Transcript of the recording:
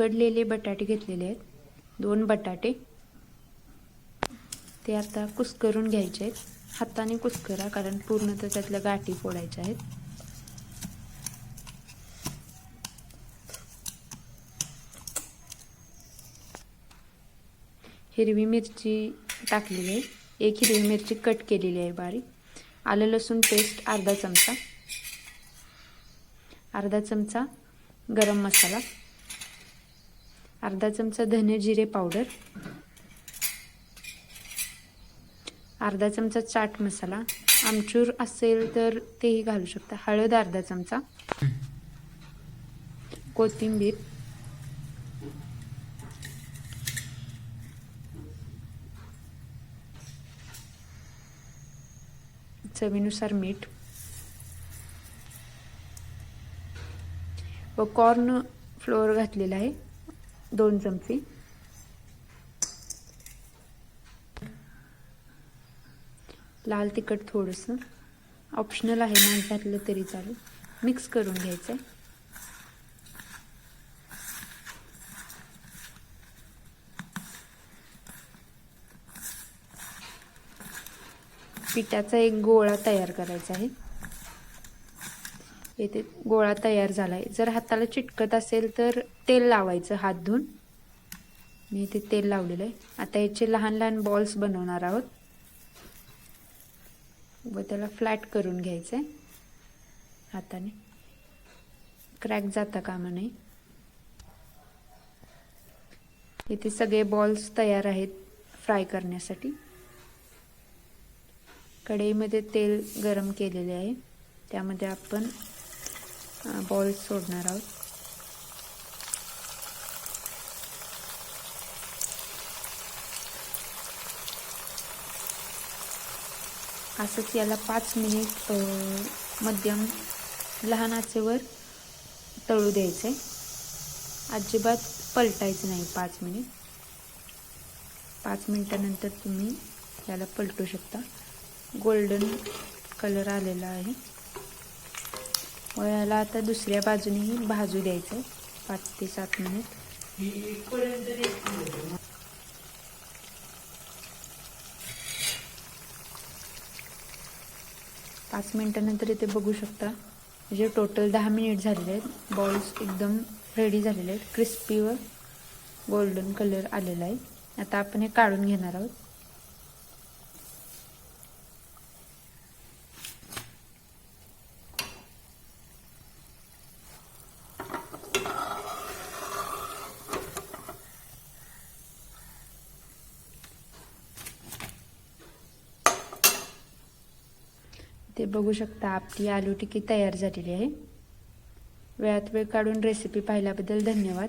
उकडलेले बटाटे घेतलेले आहेत, 2 बटाटे. ते आता कुस्करून घ्यायचे आहेत. हाताने कुस्करा, कारण पूर्ण त्याच्यातल्या गाठी फोडायच्या आहेत. हिरवी मिरची टाकलेली आहे, 1 हिरवी मिरची कट केलेली आहे बारीक. आलं लसूण पेस्ट अर्धा चमचा, अर्धा चमचा गरम मसाला, अर्धा चमचा धने जिरे पावडर, अर्धा चमचा चाट मसाला, आमचूर असेल तर तेही घालू शकता, हळद अर्धा चमचा, कोथिंबीर, चवीनुसार मीठ व कॉर्न फ्लोअर घातलेला आहे 2 चमचे. लाल तिखट थोडंसं ऑप्शनल आहे, नाही घातलं तरी चालेल. मिक्स करून घ्यायचं आहे. पिठाचा एक गोळा तयार करायचा आहे. येथे गोळा तयार झाला आहे. जर हाताला चिटकत असेल तर तेल लावायचं, हात धुवून. मी इथे तेल लावलेलं आहे. आता याचे लहान लहान बॉल्स बनवणार आहोत व त्याला फ्लॅट करून घ्यायचं आहे हाताने. क्रॅक जाता कामा नये. इथे सगळे बॉल्स तयार आहेत फ्राय करण्यासाठी. कढईमध्ये तेल गरम केलेले आहे, त्यामध्ये आपण बॉल्स सोडणार आहोत. असंच याला 5 मिनिट मध्यम लहान आचेवर तळू द्यायचे. अजिबात पलटायचं नाही 5 मिनिट. 5 मिनिटानंतर तुम्ही याला पलटू शकता. गोल्डन कलर आलेला आहे व याला आता दुसऱ्या बाजूनेही भाजू द्यायचं 5 ते 7 मिनिट. 5 मिनिटानंतर इथे बघू शकता, म्हणजे टोटल 10 मिनिट झालेले आहेत. बॉल्स एकदम रेडी झालेले आहेत, क्रिस्पी व गोल्डन कलर आलेला आहे. आता आपण हे काढून घेणार आहोत. ते बघू शकता, आपली आलू टिक्की तयार झालेली आहे. वेळात वेळ काढून रेसिपी पाहिल्याबद्दल धन्यवाद.